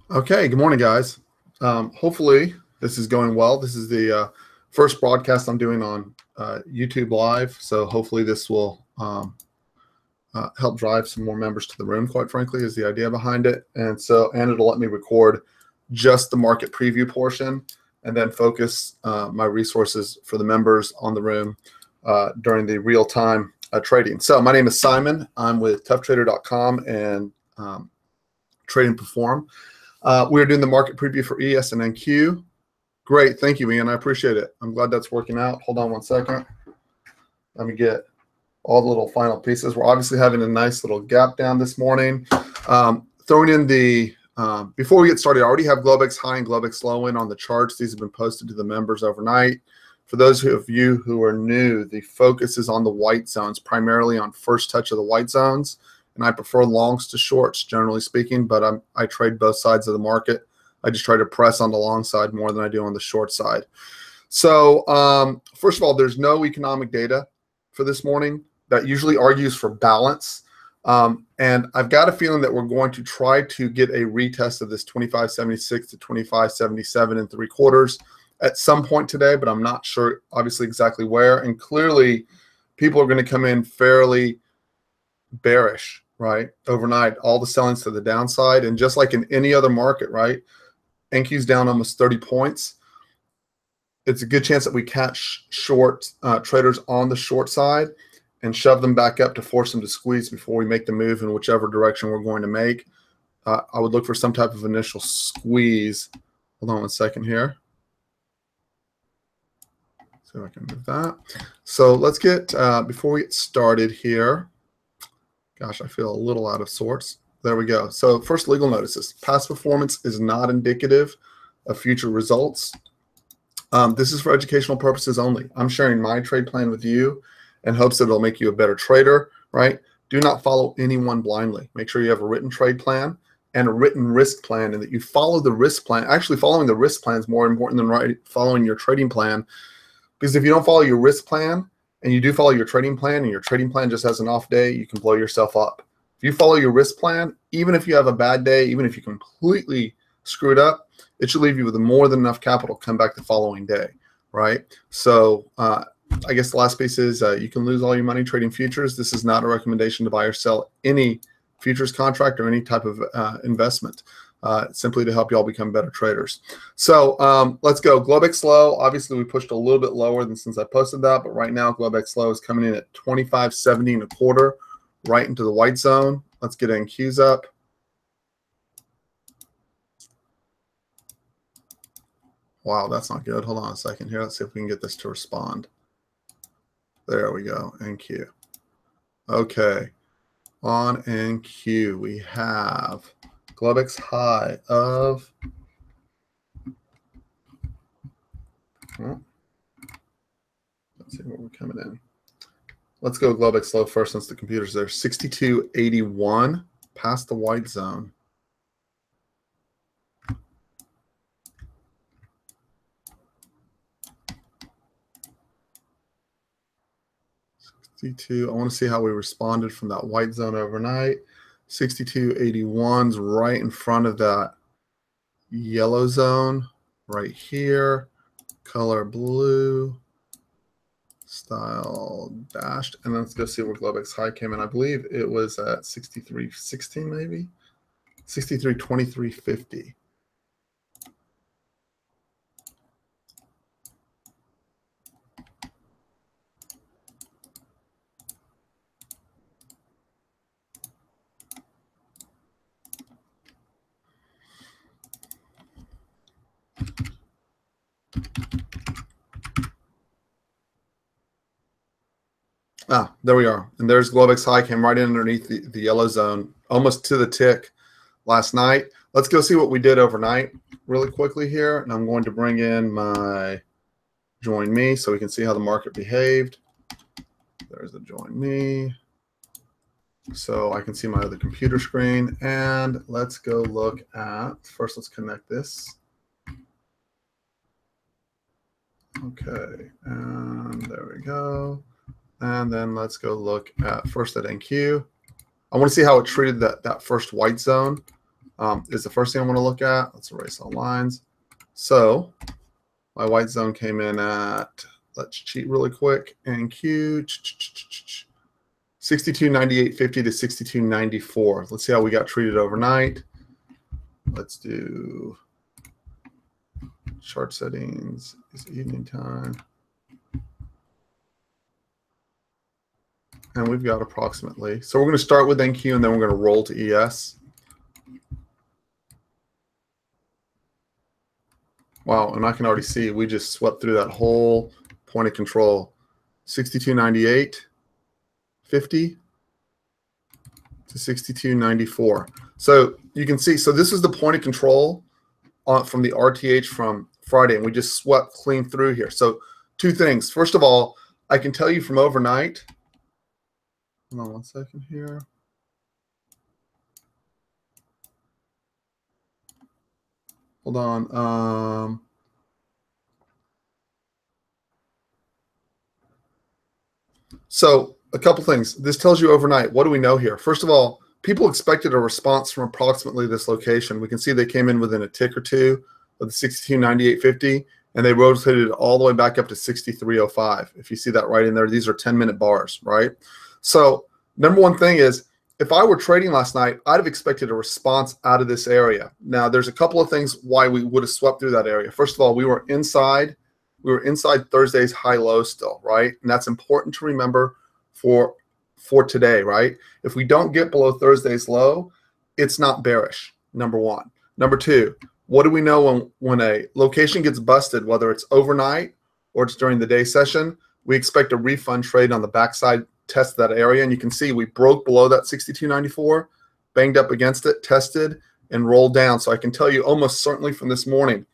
Okay, good morning, guys. Hopefully, this is going well. This is the first broadcast I'm doing on YouTube Live, so hopefully, this will help drive some more members to the room. Quite frankly, is the idea behind it, and it'll let me record just the market preview portion, and then focus my resources for the members on the room during the real time trading. So, my name is Simon. I'm with ToughTrader.com and Trade and Perform. We're doing the market preview for ES and NQ. Great. Thank you, Ian. I appreciate it. I'm glad that's working out. Hold on one second. Let me get all the little final pieces. We're obviously having a nice little gap down this morning. Throwing in the, before we get started, I already have Globex high and Globex low in on the charts. These have been posted to the members overnight. For those of you who are new, the focus is on the white zones, primarily on first touch of the white zones. And I prefer longs to shorts, generally speaking, but I trade both sides of the market. I just try to press on the long side more than I do on the short side. So first of all, there's no economic data for this morning. That usually argues for balance. And I've got a feeling that we're going to try to get a retest of this 25.76 to 25.77 and 3/4 at some point today, but I'm not sure obviously exactly where. And clearly people are going to come in fairly bearish, right? Overnight, all the selling's to the downside. And just like in any other market, right? NQ's down almost 30 points. It's a good chance that we catch short traders on the short side and shove them back up to force them to squeeze before we make the move in whichever direction we're going to make. I would look for some type of initial squeeze. Hold on one second here. See if I can move that. So let's get, before we get started here, gosh, I feel a little out of sorts. There we go. So first, legal notices. Past performance is not indicative of future results. This is for educational purposes only. I'm sharing my trade plan with you in hopes that it'll make you a better trader, right? Do not follow anyone blindly. Make sure you have a written trade plan and a written risk plan, and that you follow the risk plan. Actually, following the risk plan is more important than following your trading plan, because if you don't follow your risk plan, and you do follow your trading plan, and your trading plan just has an off day, you can blow yourself up. If you follow your risk plan, even if you have a bad day, even if you completely screw it up, it should leave you with more than enough capital to come back the following day, right? So I guess the last piece is you can lose all your money trading futures. This is not a recommendation to buy or sell any futures contract or any type of investment. Simply to help you all become better traders. So let's go. Globex low. Obviously, we pushed a little bit lower than since I posted that, but right now Globex low is coming in at 25.70 1/4, right into the white zone. Let's get NQs up. Wow, that's not good. Hold on a second here. Let's see if we can get this to respond. There we go. NQ. Okay. On NQ, we have Globex high of, well, let's see where we're coming in. Let's go Globex low first since the computer's there. 62.81 past the white zone. I want to see how we responded from that white zone overnight. 62.81's right in front of that yellow zone right here. Color blue. Style dashed. And let's go see where Globex high came in. I believe it was at 63.16 maybe. 63.2350. Ah, there we are. And there's Globex high, came right in underneath the yellow zone, almost to the tick last night. Let's go see what we did overnight really quickly here. And I'm going to bring in my join me so we can see how the market behaved. There's the join me. So I can see my other computer screen. And let's go look at, first let's connect this. Okay, and there we go. And then let's go look at first at NQ. I want to see how it treated that first white zone is the first thing I want to look at. Let's erase all lines. So my white zone came in at, let's cheat really quick, NQ 62.98.50 to 62.94. Let's see how we got treated overnight. Let's do chart settings. It's evening time. And we've got approximately. So we're going to start with NQ and then we're going to roll to ES. Wow, and I can already see we just swept through that whole point of control. 62.98.50 to 62.94. So you can see, so this is the point of control from the RTH from Friday, and we just swept clean through here. So two things. First of all, I can tell you from overnight. Hold on 1 second here. Hold on. So a couple things. This tells you overnight. What do we know here? First of all, people expected a response from approximately this location. We can see they came in within a tick or two of the 62.98.50, and they rotated all the way back up to 63.05. If you see that right in there, these are 10-minute bars, right? So number one thing is, if I were trading last night, I'd have expected a response out of this area. Now, there's a couple of things why we would have swept through that area. First of all, we were inside Thursday's high-low still, right? And that's important to remember for today, right? If we don't get below Thursday's low, it's not bearish, number one. Number two, what do we know when a location gets busted, whether it's overnight or it's during the day session? We expect a refund trade on the backside test that area, and you can see we broke below that 62.94, banged up against it, tested, and rolled down. So I can tell you almost certainly from this morning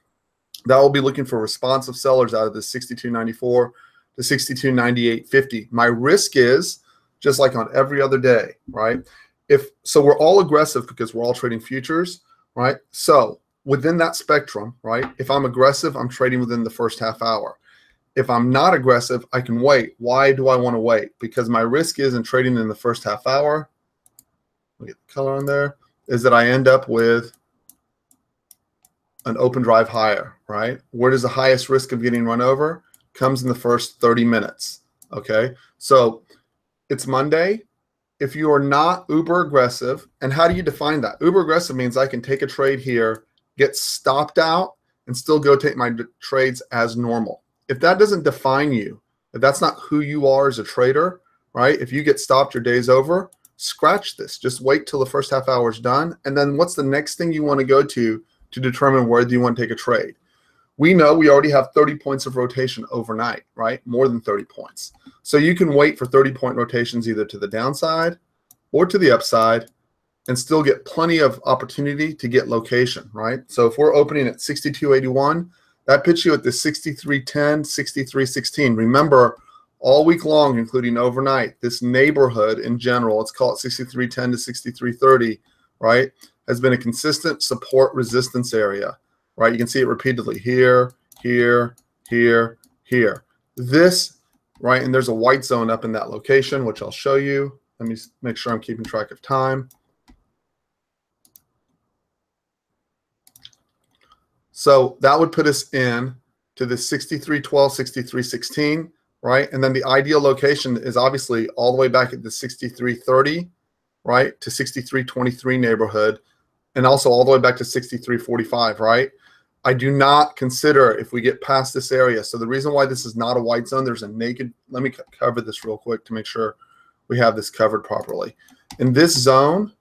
that we'll be looking for responsive sellers out of this 62.94 to 62.98.50. My risk is just like on every other day, right? So we're all aggressive because we're all trading futures, right? So within that spectrum, right, if I'm aggressive, I'm trading within the first half hour. If I'm not aggressive, I can wait. Why do I want to wait? Because my risk is in trading in the first half hour, let me get the color on there, is that I end up with an open drive higher, right? Where does the highest risk of getting run over? Comes in the first 30 minutes, okay? So it's Monday. If you are not uber aggressive, and how do you define that? Uber aggressive means I can take a trade here, get stopped out, and still go take my trades as normal. If that doesn't define you, if that's not who you are as a trader, right? If you get stopped, your day's over, scratch this. Just wait till the first half hour is done. And then what's the next thing you want to go to determine whether you want to take a trade? We know we already have 30 points of rotation overnight, right? More than 30 points. So you can wait for 30-point rotations either to the downside or to the upside and still get plenty of opportunity to get location, right? So if we're opening at 62.81, that puts you at the 63.10, 63.16. Remember, all week long, including overnight, this neighborhood in general, let's call it 63.10 to 63.30, right, has been a consistent support resistance area, right? You can see it repeatedly here, here, here, here. This, right, and there's a white zone up in that location, which I'll show you. Let me make sure I'm keeping track of time. So that would put us in to the 63.12, 63.16, right? And then the ideal location is obviously all the way back at the 63.30, right, to 63.23 neighborhood, and also all the way back to 63.45, right? I do not consider if we get past this area. So the reason why this is not a white zone, there's a naked, let me cover this real quick to make sure we have this covered properly. In this zone,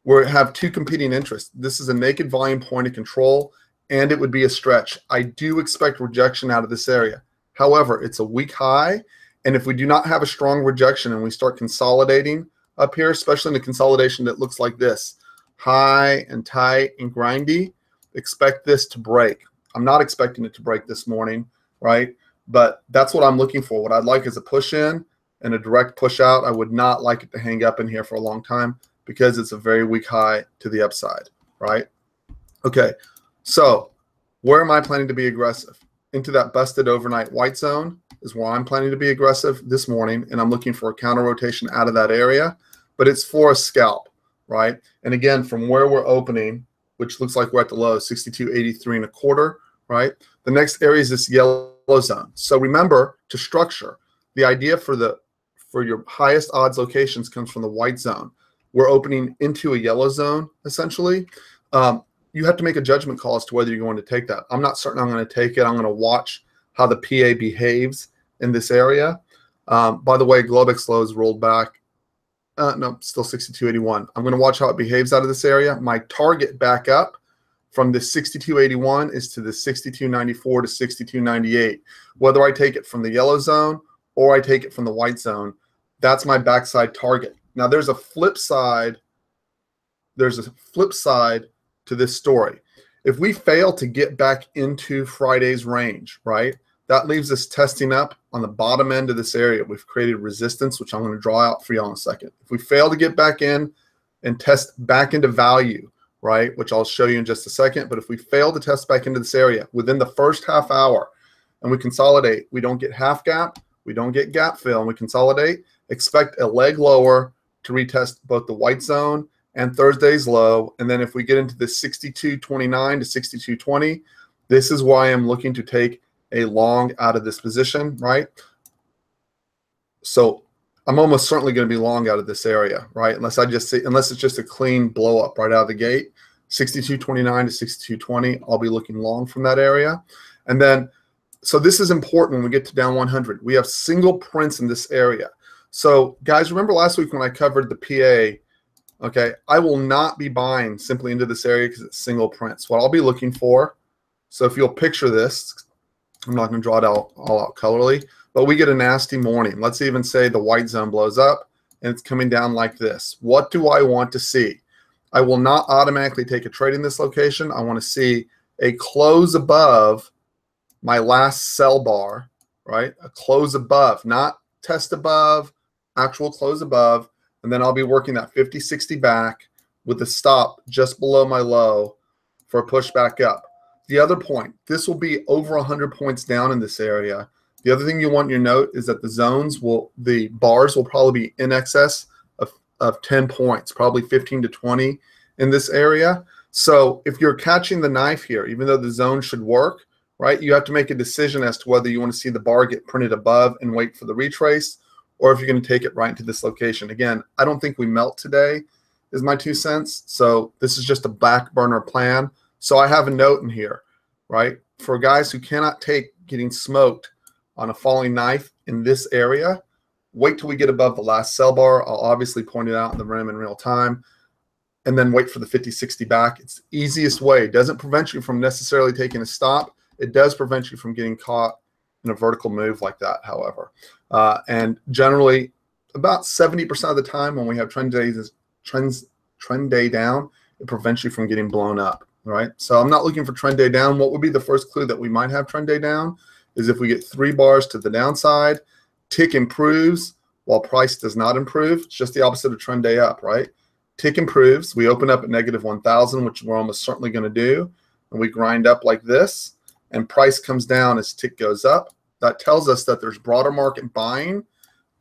we have two competing interests. This is a naked volume point of control, and it would be a stretch. I do expect rejection out of this area. However, it's a weak high, and if we do not have a strong rejection and we start consolidating up here, especially in a consolidation that looks like this, high and tight and grindy, expect this to break. I'm not expecting it to break this morning, right? But that's what I'm looking for. What I'd like is a push in and a direct push out. I would not like it to hang up in here for a long time because it's a very weak high to the upside, right? Okay. So where am I planning to be aggressive? Into that busted overnight white zone is where I'm planning to be aggressive this morning, and I'm looking for a counter rotation out of that area, but it's for a scalp, right? And again, from where we're opening, which looks like we're at the low, 62.83 1/4, right? The next area is this yellow zone. So remember to structure. The idea for your highest odds locations comes from the white zone. We're opening into a yellow zone, essentially. You have to make a judgment call as to whether you're going to take that. I'm not certain I'm going to take it. I'm going to watch how the PA behaves in this area. By the way, Globex low is rolled back. No, still 62.81. I'm going to watch how it behaves out of this area. My target back up from the 62.81 is to the 62.94 to 62.98. Whether I take it from the yellow zone or I take it from the white zone, that's my backside target. Now there's a flip side. There's a flip side to this story. If we fail to get back into Friday's range, right, that leaves us testing up on the bottom end of this area. We've created resistance, which I'm going to draw out for y'all in a second. If we fail to get back in and test back into value, right, which I'll show you in just a second, but if we fail to test back into this area within the first half hour and we consolidate, we don't get half gap, we don't get gap fill, and we consolidate, expect a leg lower to retest both the white zone and Thursday's low. And then if we get into the 62.29 to 62.20, this is why I'm looking to take a long out of this position, right? So I'm almost certainly going to be long out of this area, right? Unless it's just a clean blow up right out of the gate, 62.29 to 62.20, I'll be looking long from that area. And then, so this is important when we get to down 100. We have single prints in this area. So guys, remember last week when I covered the PA, okay, I will not be buying simply into this area because it's single prints. What I'll be looking for, so if you'll picture this, I'm not going to draw it all out colorly, but we get a nasty morning. Let's even say the white zone blows up and it's coming down like this. What do I want to see? I will not automatically take a trade in this location. I want to see a close above my last sell bar, right? A close above, not test above, actual close above. And then I'll be working that 50-60 back with a stop just below my low for a push back up. The other point, this will be over 100 points down in this area. The other thing you want in your note is that the bars will probably be in excess of 10 points, probably 15 to 20 in this area. So if you're catching the knife here, even though the zone should work, right, you have to make a decision as to whether you want to see the bar get printed above and wait for the retrace, or if you're going to take it right into this location. Again, I don't think we melt today is my 2 cents. So this is just a back burner plan. So I have a note in here, right? For guys who cannot take getting smoked on a falling knife in this area, wait till we get above the last sell bar. I'll obviously point it out in the room in real time, and then wait for the 50-60 back. It's the easiest way. It doesn't prevent you from necessarily taking a stop. It does prevent you from getting caught in a vertical move like that, however. And generally, about 70% of the time when we have trend day down, it prevents you from getting blown up. Right, so I'm not looking for trend day down. What would be the first clue that we might have trend day down is if we get 3 bars to the downside, tick improves while price does not improve. It's just the opposite of trend day up, right? Tick improves. We open up at -1,000, which we're almost certainly going to do, and we grind up like this, and price comes down as tick goes up. That tells us that there's broader market buying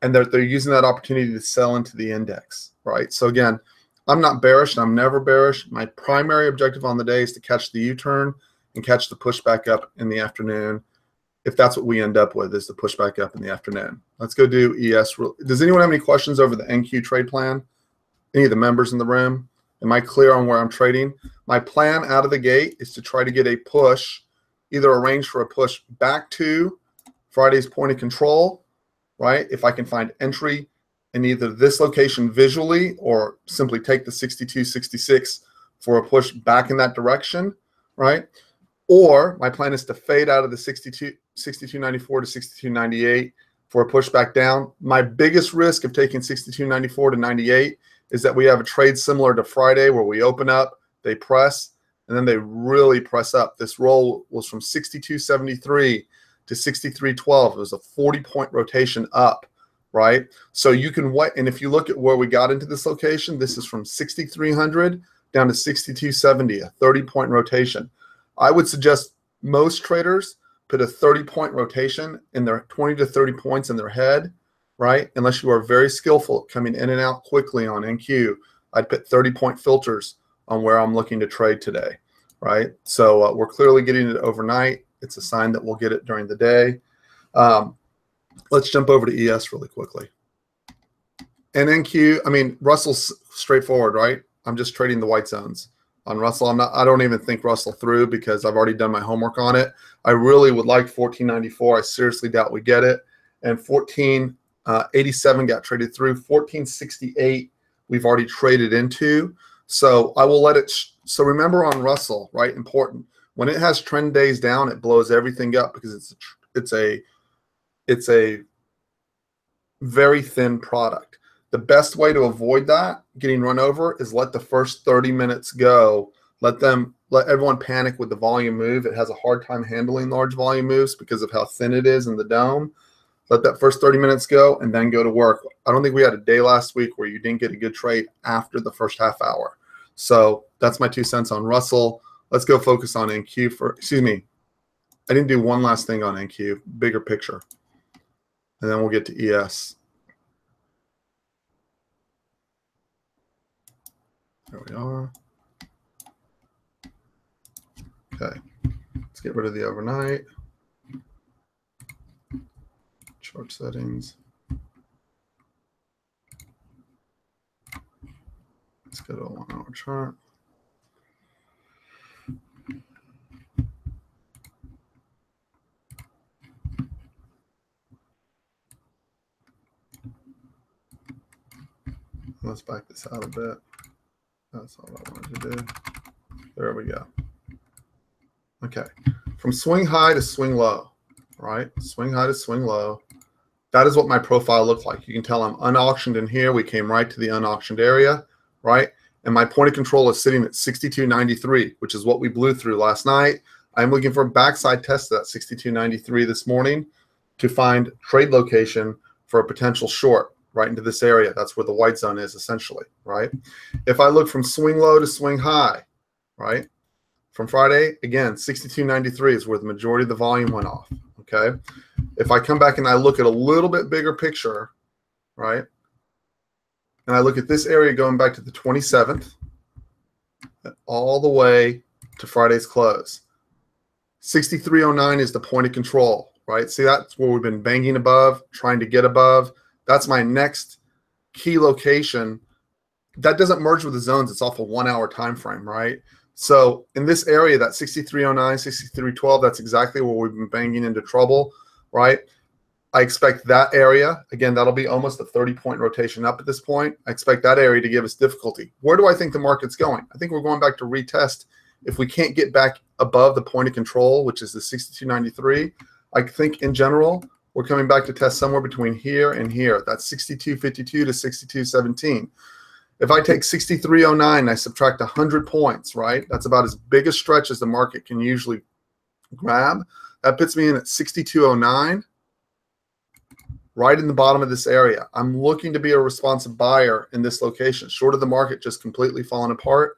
and that they're using that opportunity to sell into the index, right? So again, I'm not bearish, and I'm never bearish. My primary objective on the day is to catch the U-turn and catch the pushback up in the afternoon. If that's what we end up with, is the pushback up in the afternoon. Let's go do ES. Does anyone have any questions over the NQ trade plan? Any of the members in the room? Am I clear on where I'm trading? My plan out of the gate is to try to get a push, either arrange for a push back to Friday's point of control, right? If I can find entry in either this location visually or simply take the 62.66 for a push back in that direction, right? Or my plan is to fade out of the 62.94 to 62.98 for a push back down. My biggest risk of taking 62.94 to 98 is that we have a trade similar to Friday where we open up, they press, and then they really press up. This roll was from 62.73 to 63.12. It was a 40-point rotation up. Right? So you can wait. And if you look at where we got into this location, this is from 6,300 down to 62.70, a 30-point rotation. I would suggest most traders put a 30-point rotation in their 20 to 30 points in their head, right? Unless you are very skillful at coming in and out quickly on NQ. I'd put 30-point filters on where I'm looking to trade today, right? So we're clearly getting it overnight. It's a sign that we'll get it during the day. Let's jump over to ES really quickly. And NQ, I mean, Russell's straightforward, right? I'm just trading the white zones on Russell. I don't even think Russell through because I've already done my homework on it. I really would like 1494. I seriously doubt we get it. And 1487 got traded through. 1468 we've already traded into. So I will let it. So remember on Russell, right? Important. When it has trend days down, it blows everything up because it's a very thin product. The best way to avoid that, getting run over, is let the first 30 minutes go. Let everyone panic with the volume move. It has a hard time handling large volume moves because of how thin it is in the dome. Let that first 30 minutes go and then go to work. I don't think we had a day last week where you didn't get a good trade after the first half hour. So that's my 2 cents on Russell. Let's go focus on NQ for, excuse me. I didn't do one last thing on NQ, bigger picture. And then we'll get to ES. There we are. Okay, let's get rid of the overnight. Chart settings. Let's go to a 1 hour chart. Let's back this out a bit. That's all I wanted to do. There we go. Okay, from swing high to swing low, right? Swing high to swing low. That is what my profile looked like. You can tell I'm unauctioned in here. We came right to the unauctioned area, right? And my point of control is sitting at 62.93, which is what we blew through last night. I'm looking for a backside test of that 62.93 this morning to find trade location for a potential short right into this area. That's where the white zone is essentially, right? If I look from swing low to swing high, right? From Friday, again, 62.93 is where the majority of the volume went off, okay? If I come back and I look at a little bit bigger picture, right? And I look at this area going back to the 27th, all the way to Friday's close. 63.09 is the point of control, right? See, that's where we've been banging above, trying to get above. That's my next key location. That doesn't merge with the zones. It's off a 1 hour time frame, right? So in this area, that 63.09, 63.12, that's exactly where we've been banging into trouble, right? I expect that area, again, that'll be almost a 30-point rotation up at this point. I expect that area to give us difficulty. Where do I think the market's going? I think we're going back to retest. If we can't get back above the point of control, which is the 62.93, I think in general, we're coming back to test somewhere between here and here. That's 62.52 to 62.17. If I take 63.09, I subtract 100 points, right? That's about as big a stretch as the market can usually grab. That puts me in at 62.09, right in the bottom of this area. I'm looking to be a responsive buyer in this location. Short of the market just completely falling apart,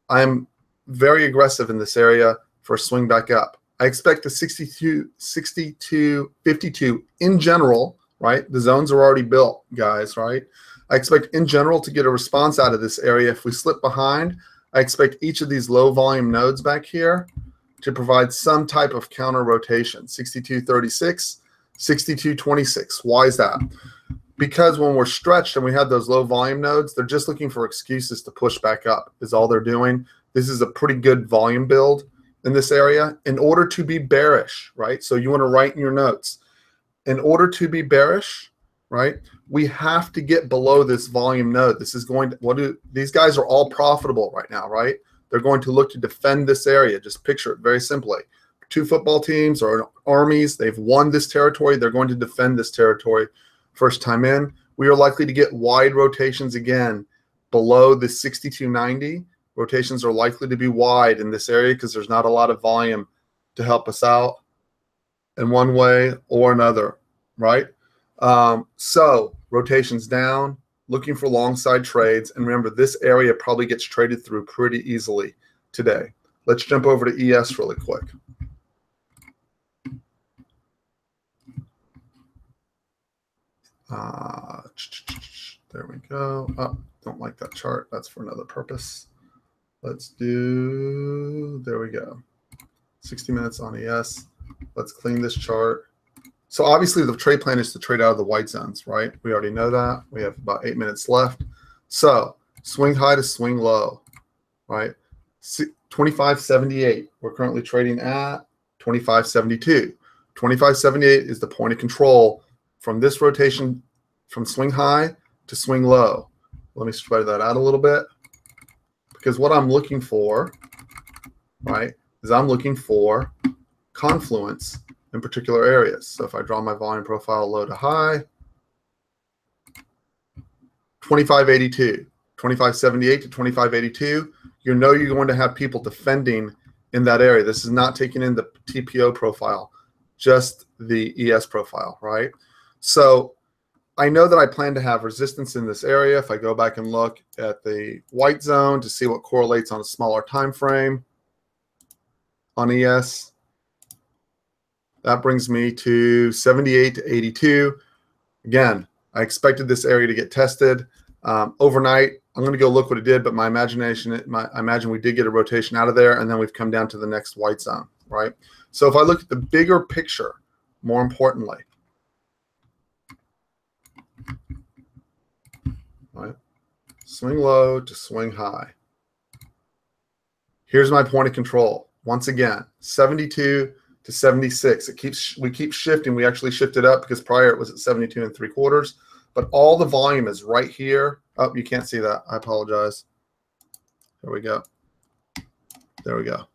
I'm very aggressive in this area for a swing back up. I expect the 62.52 in general, right? The zones are already built, guys, right? I expect in general to get a response out of this area. If we slip behind, I expect each of these low volume nodes back here to provide some type of counter rotation. 62.36, 62.26. Why is that? Because when we're stretched and we have those low volume nodes, they're just looking for excuses to push back up is all they're doing. This is a pretty good volume build in this area in order to be bearish, right? So you want to write in your notes. In order to be bearish, right, we have to get below this volume node. This is going to, these guys are all profitable right now, right? They're going to look to defend this area. Just picture it very simply. 2 football teams or armies, they've won this territory. They're going to defend this territory first time in. We are likely to get wide rotations again below the 62.90. Rotations are likely to be wide in this area because there's not a lot of volume to help us out in one way or another, right? So rotations down, looking for long side trades. And remember, this area probably gets traded through pretty easily today. Let's jump over to ES really quick. There we go. Oh, don't like that chart. That's for another purpose. Let's do, there we go. 60 minutes on ES. Let's clean this chart. So obviously the trade plan is to trade out of the white zones, right? We already know that. We have about 8 minutes left. So swing high to swing low, right? 25.78. We're currently trading at 25.72. 25.78 is the point of control from this rotation from swing high to swing low. Let me spread that out a little bit, because what I'm looking for, right, is I'm looking for confluence in particular areas. So if I draw my volume profile low to high, 25.82, 25.78 to 25.82, you know you're going to have people defending in that area. This is not taking in the TPO profile, just the ES profile, right? So I know that I plan to have resistance in this area. If I go back and look at the white zone to see what correlates on a smaller time frame on ES, that brings me to 78 to 82. Again, I expected this area to get tested overnight. I'm going to go look what it did, but my imagination, I imagine we did get a rotation out of there, and then we've come down to the next white zone, right? So if I look at the bigger picture, more importantly, right, swing low to swing high. Here's my point of control. Once again, 72 to 76. We keep shifting. We actually shifted up because prior it was at 72 3/4. But all the volume is right here. Oh, you can't see that. I apologize. There we go. There we go.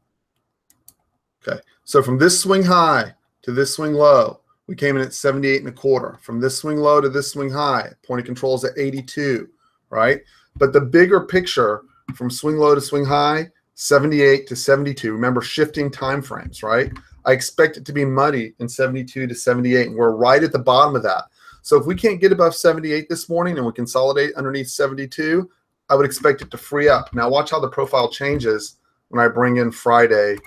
Okay. So from this swing high to this swing low, we came in at 78 1/4. From this swing low to this swing high, point of control is at 82, right? But the bigger picture from swing low to swing high, 78 to 72. Remember, shifting time frames, right? I expect it to be muddy in 72 to 78, and we're right at the bottom of that. So if we can't get above 78 this morning and we consolidate underneath 72, I would expect it to free up. Now watch how the profile changes when I bring in Friday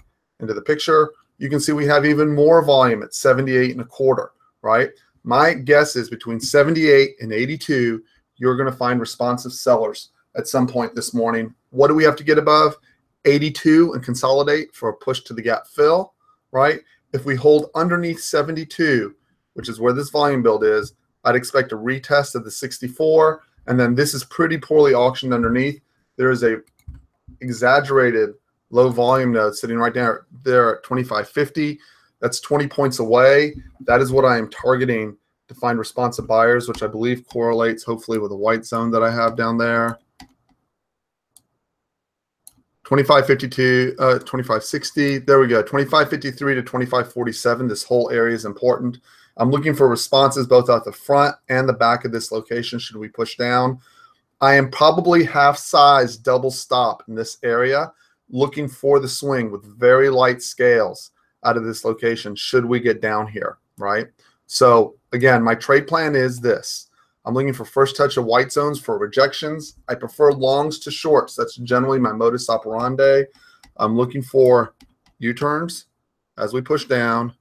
into the picture. You can see we have even more volume at 78 1/4, right? My guess is between 78 and 82, you're going to find responsive sellers at some point this morning. What do we have to get above? 82 and consolidate for a push to the gap fill, right? If we hold underneath 72, which is where this volume build is, I'd expect a retest of the 64, and then this is pretty poorly auctioned underneath. There is a exaggerated low volume node sitting right there at 25.50. That's 20 points away. That is what I am targeting to find responsive buyers, which I believe correlates hopefully with the white zone that I have down there. 25.52, 25.60. There we go. 25.53 to 25.47. This whole area is important. I'm looking for responses both at the front and the back of this location should we push down. I am probably half size double stop in this area, looking for the swing with very light scales out of this location should we get down here, right? So again, my trade plan is this. I'm looking for first touch of white zones for rejections. I prefer longs to shorts. That's generally my modus operandi. I'm looking for U-turns as we push down,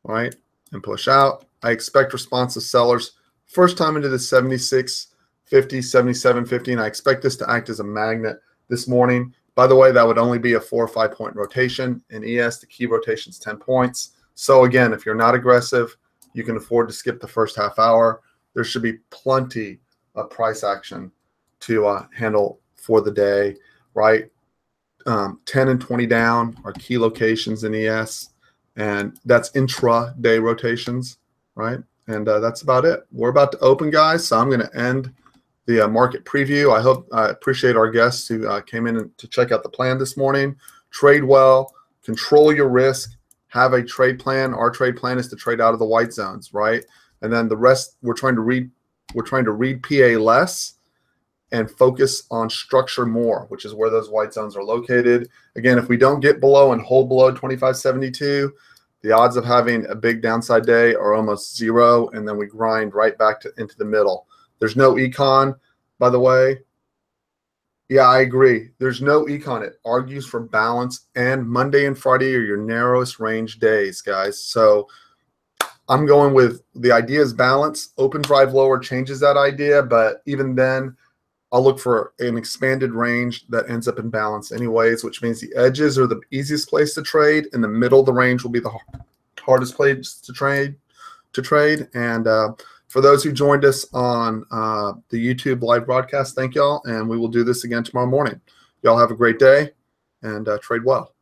right, and push out. I expect responsive sellers first time into the 76.50, 77.50, and I expect this to act as a magnet this morning. By the way, that would only be a 4 or 5 point rotation. In ES, the key rotation is 10 points. So again, if you're not aggressive, you can afford to skip the first half hour. There should be plenty of price action to handle for the day, right? 10 and 20 down are key locations in ES, and that's intra-day rotations, right? And that's about it. We're about to open, guys, so I'm going to end the market preview. I appreciate our guests who came in to check out the plan this morning. Trade well, control your risk, have a trade plan. Our trade plan is to trade out of the white zones, right? And then the rest, we're trying to read PA less and focus on structure more, which is where those white zones are located. Again, if we don't get below and hold below 25.72, the odds of having a big downside day are almost zero, and then we grind right back into the middle. There's no econ, by the way. Yeah, I agree. There's no econ. It argues for balance, and Monday and Friday are your narrowest range days, guys. So I'm going with the idea is balance. Open drive lower changes that idea, but even then, I'll look for an expanded range that ends up in balance anyways, which means the edges are the easiest place to trade, and the middle of the range will be the hardest place to trade. And for those who joined us on the YouTube live broadcast, thank y'all, and we will do this again tomorrow morning. Y'all have a great day and trade well.